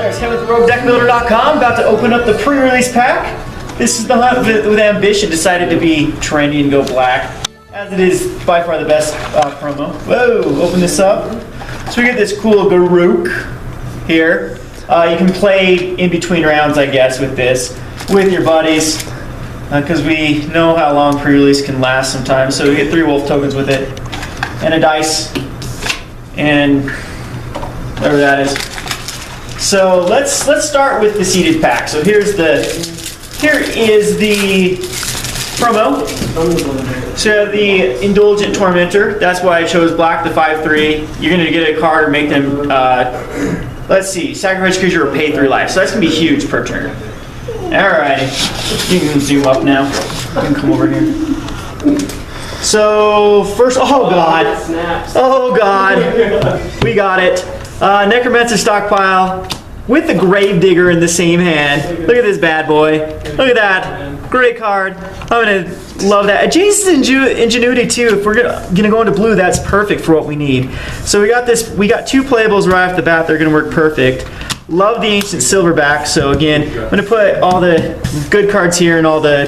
guys, Ken with Roguedeckbuilder.com, about to open up the pre-release pack. This is the hunt with ambition, decided to be trendy and go black, as it is by far the best promo. Whoa, open this up. So we get this cool Garuk here. You can play in between rounds, I guess, with this, with your buddies, because we know how long pre-release can last sometimes. So we get 3 wolf tokens with it, and a dice, and whatever that is. So let's start with the seeded pack. So here is the promo. So you have the Indulgent Tormentor. That's why I chose black, the 5/3. You're going to get a card or make them, let's see, sacrifice creature or pay 3 life. So that's going to be huge per turn. Alrighty. You can zoom up now. You can come over here. So first, oh god. Oh god. We got it. Necromancer Stockpile with the Gravedigger in the same hand. Look at this bad boy. Look at that. Great card. I'm gonna love that. Adjacent Ingenuity too. If we're gonna go into blue, that's perfect for what we need. So we got this. We got 2 playables right off the bat. They're gonna work perfect. Love the Ancient Silverback. So again, I'm gonna put all the good cards here and all the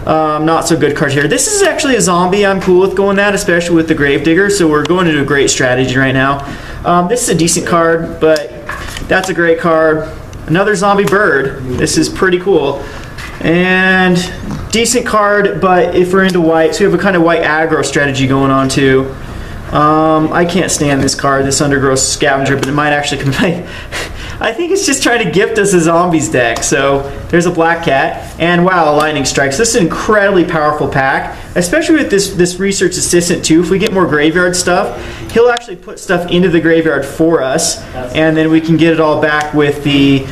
not so good cards here. This is actually a zombie. I'm cool with going that, especially with the Gravedigger. So we're going into a great strategy right now. This is a decent card, but that's a great card. Another zombie bird. This is pretty cool. And decent card, but if we're into white, so we have a kind of white aggro strategy going on too. I can't stand this card, this Undergrowth Scavenger, but it might actually come back. I think it's just trying to gift us a zombies deck. So there's a black cat, and wow, a lightning strikes. This is an incredibly powerful pack, especially with this research assistant too. If we get more graveyard stuff, he'll actually put stuff into the graveyard for us, and then we can get it all back with the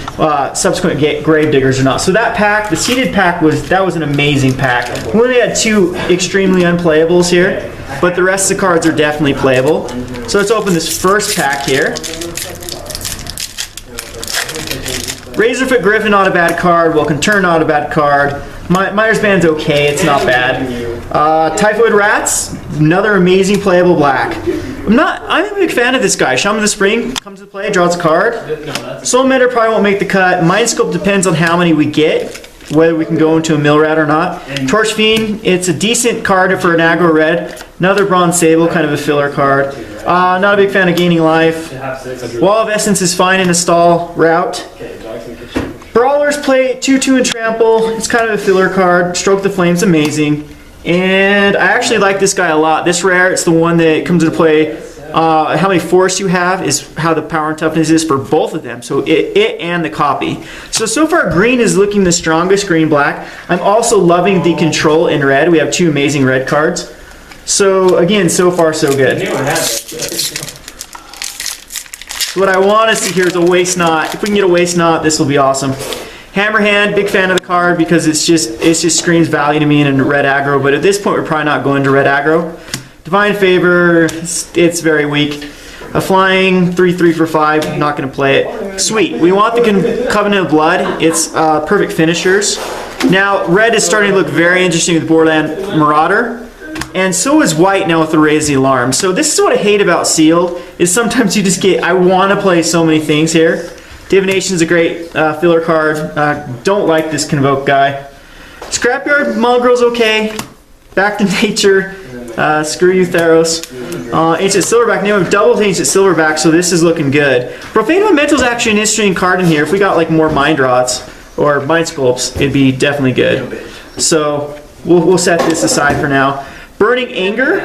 subsequent Gravediggers or not. So that pack, the seeded pack, was an amazing pack. We only had 2 extremely unplayables here, but the rest of the cards are definitely playable. So let's open this first pack here. Razorfoot Griffin, not a bad card. Welcome Turn, not a bad card. Myers Band's okay, it's not bad. Typhoid Rats, another amazing playable black. I'm a big fan of this guy. Shaman of the Spring comes to play, draws a card. Soul Mender probably won't make the cut. Mind Sculpt depends on how many we get, whether we can go into a mill rat or not. Torch Fiend, it's a decent card for an aggro red. Another Bronze Sable, kind of a filler card. Not a big fan of Gaining Life. Wall of Essence is fine in a stall route. Brawlers play 2/2 and Trample. It's kind of a filler card. Stroke the Flame's amazing. And I actually like this guy a lot. This rare, it's the one that comes into play. How many force you have is how the power and toughness is for both of them. So it and the copy. So far green is looking the strongest, green-black. I'm also loving the control in red. We have 2 amazing red cards. So again, so far so good. What I want to see here is a Waste Not. If we can get a Waste Not, this will be awesome. Hammerhand, big fan of the card because it just screams value to me in a red aggro, but at this point we're probably not going to red aggro. Divine Favor, it's very weak. A flying 3/3 for 5, not going to play it. Sweet, we want the Covenant of Blood. It's perfect finishers. Now red is starting to look very interesting with Borderland Marauder. And so is white now with the Raise the Alarm. So this is what I hate about Sealed, is sometimes you just get, I want to play so many things here. Divination is a great filler card. Don't like this Convoke guy. Scrapyard Mongrel's okay. Back to Nature. Screw you, Theros. Ancient Silverback. Now we have doubled Ancient Silverback, so this is looking good. Profane Memento is actually an interesting card in here. If we got like more Mind Rots or Mind Sculpts, it'd be definitely good. So we'll set this aside for now. Burning Anger.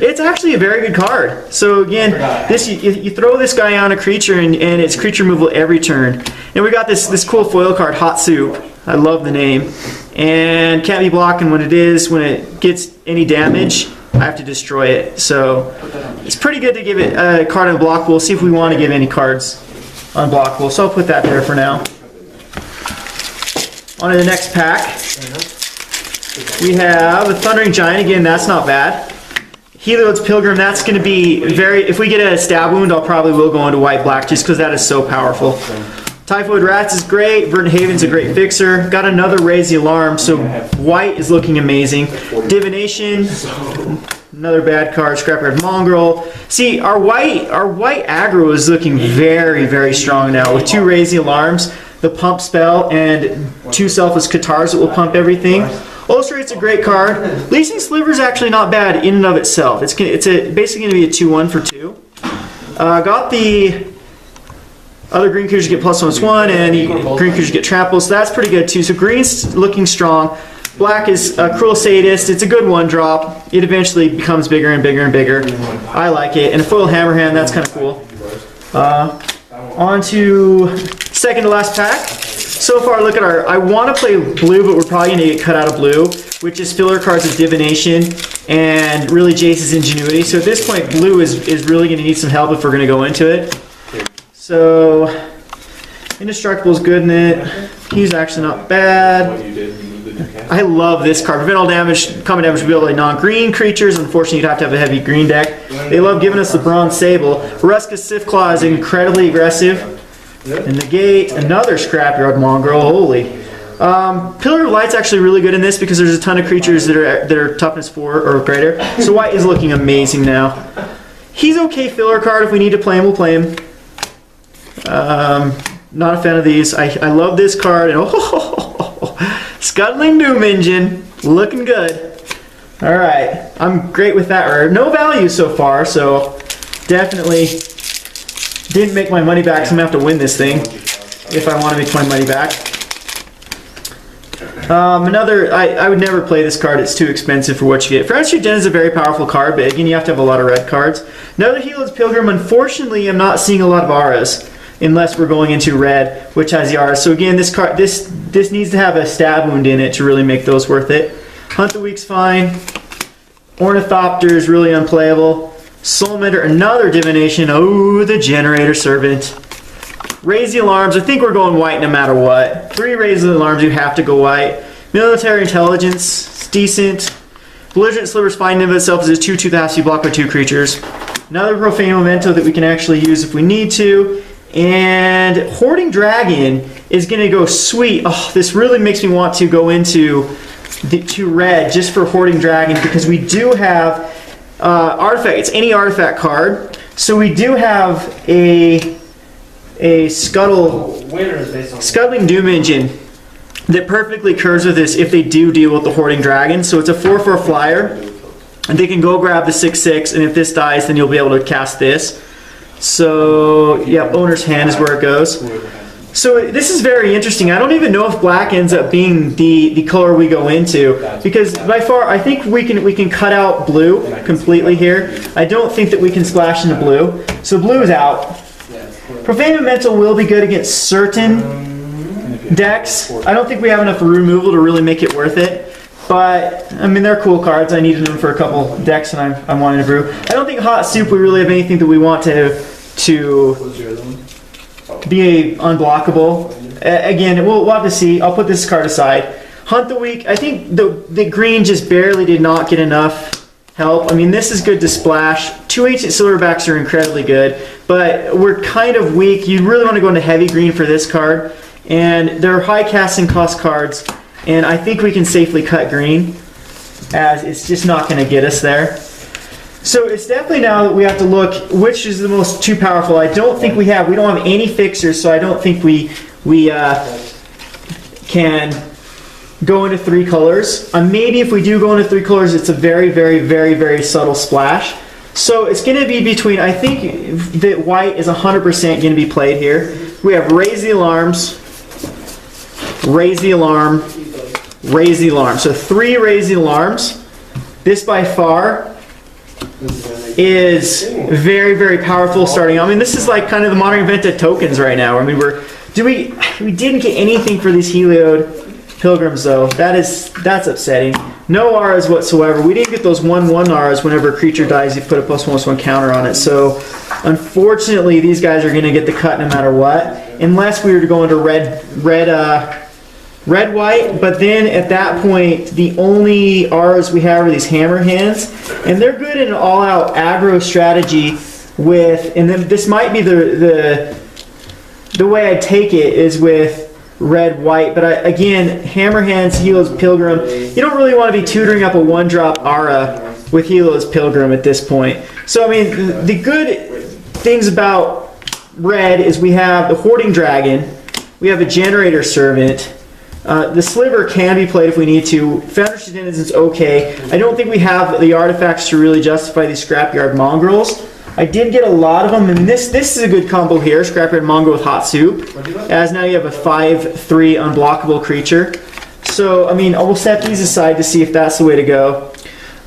It's actually a very good card. So again, this you throw this guy on a creature and it's creature removal every turn. And we got this cool foil card, Hot Soup. I love the name. And can't be blocked, and when it gets any damage, I have to destroy it. So it's pretty good to give it a card unblockable. We'll see if we want to give any cards unblockable. So I'll put that there for now. On to the next pack. We have a Thundering Giant. Again, that's not bad. Heliod's Pilgrim, that's going to be very... If we get a stab wound, I'll probably will go into white-black just because that is so powerful. Typhoid Rats is great. Verdant Haven's a great fixer. Got another Raise the Alarm, so white is looking amazing. Divination, Another bad card, Scrapyard Mongrel. See, our white aggro is looking very, very strong now with 2 Raise the Alarms, the Pump Spell, and 2 Selfless Katars that will pump everything. Ulcerate's a great card. Leasing Sliver is actually not bad in and of itself. It's basically going to be a 2-1 for 2. Got the other green creatures get +1/+1, and the green creatures get trampled, so that's pretty good too. So green's looking strong. Black is a Cruel Sadist. It's a good 1-drop. It eventually becomes bigger and bigger and bigger. I like it. And a foil Hammerhand, that's kind of cool. On to second to last pack. So far, look at our... I want to play blue, but we're probably going to get cut out of blue, which is filler cards of Divination and really Jace's Ingenuity. So at this point, blue is really going to need some help if we're going to go into it. So, Indestructible is good in it. He's actually not bad. I love this card. Prevent all damage, common damage revealed by non-green creatures. Unfortunately, you'd have to have a heavy green deck. They love giving us the Bronze Sable. Ruska's Sifclaw is incredibly aggressive. And negate another Scrapyard Mongrel. Holy. Pillar of Light's actually really good in this because there's a ton of creatures that are toughness 4 or greater. So white is looking amazing now. He's okay filler card. If we need to play him, we'll play him. Not a fan of these. I love this card. And Scuttling Doom Engine, looking good. All right, I'm great with that rare. No value so far, so definitely didn't make my money back. So I'm gonna have to win this thing if I want to make my money back. I would never play this card. It's too expensive for what you get. French Den is a very powerful card, but again, you have to have a lot of red cards. Another Helo's Pilgrim. Unfortunately, I'm not seeing a lot of auras. Unless we're going into red, which has the auras. So again, this card, this needs to have a stab wound in it to really make those worth it. Hunt the Weak's fine. Ornithopter is really unplayable. Soulmender, another Divination. Oh, the Generator Servant. Raise the Alarms. I think we're going white no matter what. 3 Raise the Alarms, you have to go white. Military Intelligence, it's decent. Belligerent Sliver's fine in of itself is 2/2 that has to be blocked by 2 creatures. Another Profane Memento that we can actually use if we need to. And Hoarding Dragon is going to go sweet. Oh, this really makes me want to go into red just for Hoarding Dragon because we do have artifact. It's any artifact card. So we do have a Scuttling Doom Engine that perfectly curves with this if they do deal with the Hoarding Dragon. So it's a 4/4 flyer. And they can go grab the 6/6, and if this dies, then you'll be able to cast this. So, yeah, Owner's Hand is where it goes. So this is very interesting. I don't even know if black ends up being the color we go into because by far I think we can cut out blue completely here. I don't think that we can splash into blue. So blue is out. Profane Memento will be good against certain decks. I don't think we have enough removal to really make it worth it. But, I mean, they're cool cards. I needed them for a couple decks and I'm wanting to brew. I don't think Hot Soup we really have anything that we want to be unblockable. Again, we'll have to see. I'll put this card aside. Hunt the Weak. I think the green just barely did not get enough help. I mean, this is good to splash. 2 Ancient Silverbacks are incredibly good, but we're kind of weak. You really want to go into heavy green for this card. And they're high casting cost cards. And I think we can safely cut green, as it's just not going to get us there. So it's definitely now that we have to look which is the most too powerful. I don't think we don't have any fixers, so I don't think we can go into 3 colors. Maybe if we do go into 3 colors, it's a very, very, very, very subtle splash. So it's going to be between, I think that white is 100% going to be played here. We have Raise the Alarms, Raise the Alarm, Raise the Alarm. So 3 Raise the Alarms. This by far is very, very powerful starting. I mean, this is like kind of the modern invented tokens right now. I mean, we didn't get anything for these Heliod Pilgrims though. That's upsetting. No auras whatsoever. We didn't get those 1/1 auras whenever a creature dies, you put a +1/+1 counter on it. So unfortunately, these guys are going to get the cut no matter what, unless we were to go into red-white, but then at that point, the only auras we have are these hammer hands, and they're good in an all-out aggro strategy with, and then this might be the way I take it is with red-white, but again, hammer hands, Helo's Pilgrim, you don't really want to be tutoring up a 1-drop aura with Helo's Pilgrim at this point. So, I mean, the good things about red is we have the Hoarding Dragon, we have a Generator Servant, the Sliver can be played if we need to, Founder's Denizens okay. I don't think we have the artifacts to really justify these Scrapyard Mongrels. I did get a lot of them, and this is a good combo here, Scrapyard Mongrel with Hot Soup, as now you have a 5/3 unblockable creature. So, I mean, we'll set these aside to see if that's the way to go.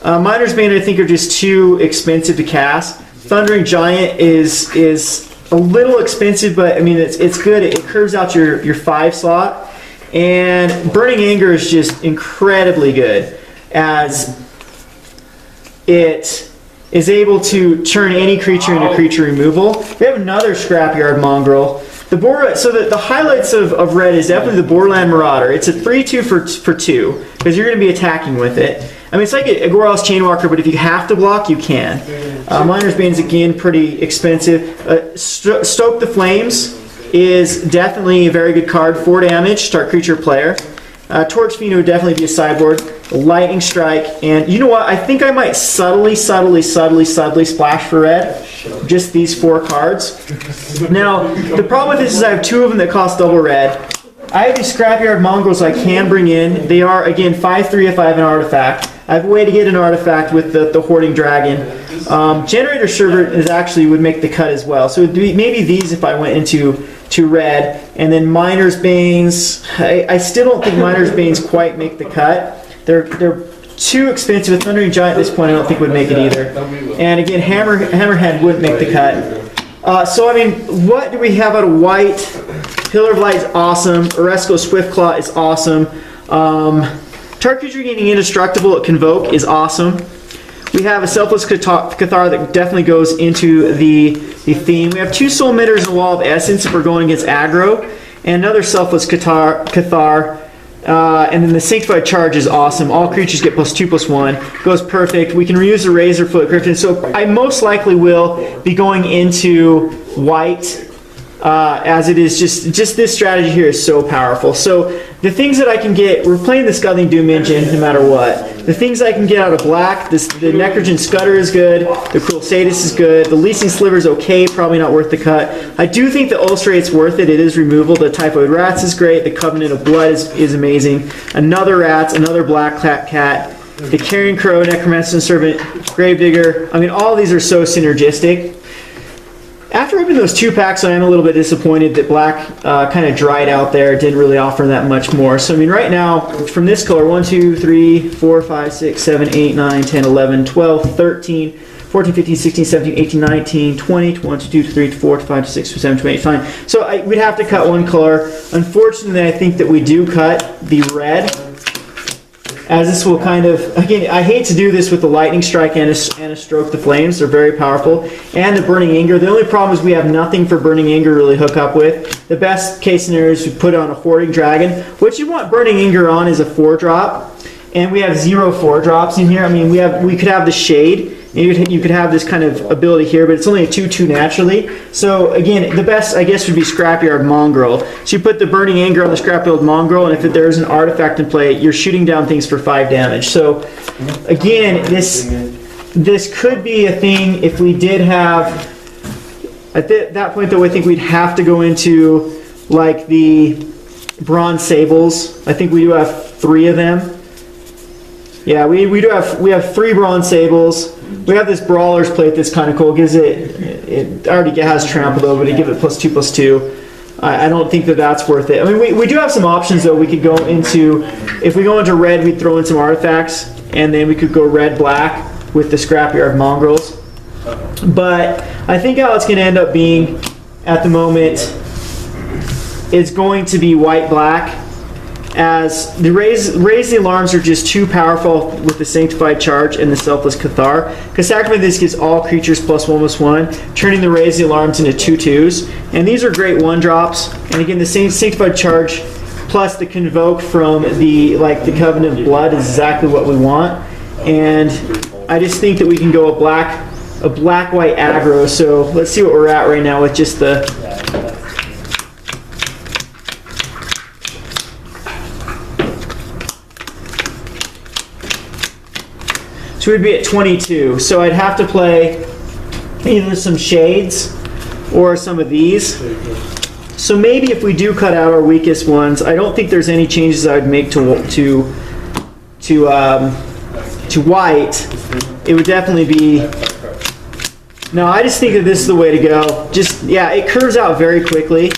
Miner's Bane I think are just too expensive to cast. Thundering Giant is a little expensive, but I mean it's good. It curves out your 5 slot. And Burning Anger is just incredibly good, as it is able to turn any creature into creature removal. We have another Scrapyard Mongrel. So the highlights of red is definitely the Borderland Marauder. It's a 3/2 for 2, because you're going to be attacking with it. I mean, it's like a Goral's Chainwalker, but if you have to block, you can. Miner's Bane's again pretty expensive. Stoke the Flames is definitely a very good card. 4 damage, start creature player. Torch Fiend would definitely be a sideboard. Lightning Strike, and you know what? I think I might subtly splash for red. Just these 4 cards. Now, the problem with this is I have 2 of them that cost double red. I have these Scrapyard Mongrels I can bring in. They are, again, 5/3 if I have an artifact. I have a way to get an artifact with the Hoarding Dragon. Generator Servant is actually would make the cut as well. So it would be maybe these if I went into red. And then Miner's Banes. I still don't think Miner's Banes quite make the cut. They're too expensive. With Thundering Giant at this point I don't think would make it either. And again, Hammerhead wouldn't make the cut. So I mean, what do we have out of white? Pillar of Light is awesome. Oresco Swiftclaw is awesome. Target creature gaining indestructible at Convoke is awesome. We have a Selfless Cathar that definitely goes into the theme. We have 2 Soul Emitters and a Wall of Essence if we're going against aggro. And another Selfless Cathar. And then the Sanctified Charge is awesome. All creatures get +2/+1. Goes perfect. We can reuse the Razorfoot Griffin. So I most likely will be going into white, as it is just this strategy here is so powerful. So the things that I can get, we're playing the Scuttling Doom engine no matter what. The things I can get out of black, the Necrogen Scudder is good, the Cruel Sadist is good, the Leasing Sliver is okay, probably not worth the cut. I do think the Ulcerate's worth it, it is removal. The Typhoid Rats is great, the Covenant of Blood is amazing. Another Rats, another Black Cat, the Carrion Crow, Necromancer Servant, Gravedigger. I mean, all these are so synergistic. After opening those 2 packs, I am a little bit disappointed that black kind of dried out there. It didn't really offer that much more. So, I mean, right now, from this color, 1, 2, 3, 4, 5, 6, 7, 8, 9, 10, 11, 12, 13, 14, 15, 16, 17, 18, 19, 20, 1, 2, 3, 4, 5, 6, 7, 8, 9. So we'd have to cut 1 color. Unfortunately, I think that we do cut the red, as this will kind of, again, I hate to do this with the Lightning Strike and a Stroke the Flames. They're very powerful. And the Burning Anger. The only problem is we have nothing for Burning Anger to really hook up with. The best case scenario is we put on a Hoarding Dragon. What you want Burning Anger on is a 4-drop. And we have 0 4-drops in here. I mean, we could have the Shade. You could have this kind of ability here, but it's only a 2/2 naturally. So again, the best, I guess, would be Scrapyard Mongrel. So you put the Burning Anger on the Scrapyard Mongrel, and if there's an artifact in play, you're shooting down things for 5 damage. So again, this could be a thing if we did have, at that point though, I think we'd have to go into like the Bronze Sables. I think we do have 3 of them. Yeah, we have 3 Bronze Sables. We have this Brawler's Plate that's kind of cool. Gives it already has Trample though, but it give it +2/+2. I don't think that that's worth it. I mean, we do have some options though. We could go into, if we go into red, we'd throw in some artifacts, and then we could go red-black with the Scrapyard Mongrels. But I think how it's going to end up being at the moment is going to be white-black, as the raise the alarms are just too powerful with the Sanctified Charge and the Selfless Cathar. Because sacrificing this gives all creatures +1/+1, turning the raise the alarms into 2/2s. And these are great 1-drops. And again, the same Sanctified Charge plus the Convoke from the Covenant of Blood is exactly what we want. And I just think that we can go a black-white aggro. So let's see what we're at right now with just the. So we'd be at 22. So I'd have to play either some shades or some of these. So maybe if we do cut out our weakest ones, I don't think there's any changes I would make to white. It would definitely be. No, I just think that this is the way to go. Just, yeah, it curves out very quickly.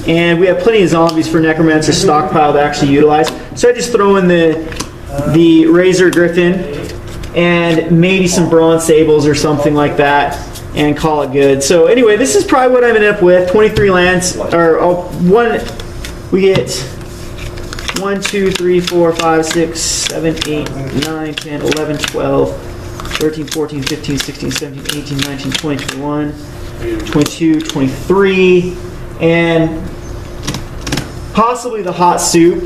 And we have plenty of zombies for Necromancer stockpile to actually utilize. So I just throw in the Razor Griffin and maybe some Bronze Sables or something like that and call it good. So anyway, this is probably what I'm ended up with. 23 lands, or we get 1, 2, 3, 4, 5, 6, 7, 8, 9, 10, 11, 12, 13, 14, 15, 16, 17, 18, 19, 20, 21, 22, 23, and possibly the hot soup.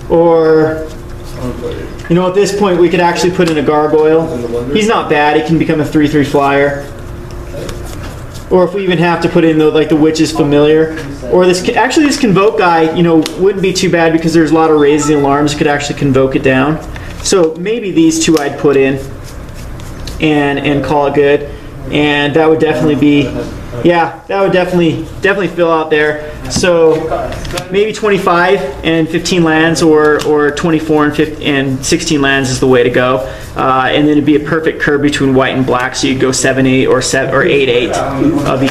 Or, you know, at this point we could actually put in a gargoyle. He's not bad. He can become a 3/3 flyer. Or if we even have to put in the Witch's Familiar. Or this Convoke guy, you know, wouldn't be too bad because there's a lot of raising alarms. Could actually Convoke it down. So maybe these two I'd put in and call it good. And that would definitely be, yeah, that would definitely fill out there. So maybe 25 and 15 lands, or 24 and 16 lands is the way to go. And then it'd be a perfect curve between white and black. So you'd go 7/8 or 8/8 of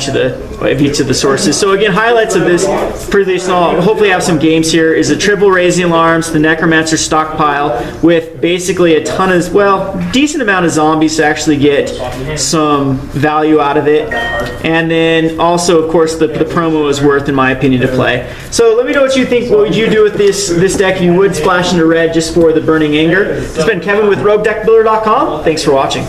each of the sources. So again, highlights of this pre-release, and I'll hopefully have some games here, is the triple raising alarms, the Necromancer stockpile with basically a ton of, well, decent amount of zombies to actually get some value out of it. And then also, of course, the promo is worth, in my opinion, to play. So let me know what you think. What would you do with this deck if you would splash into red just for the Burning Anger? It's been Kevin with Roguedeckbuilder.com. Thanks for watching.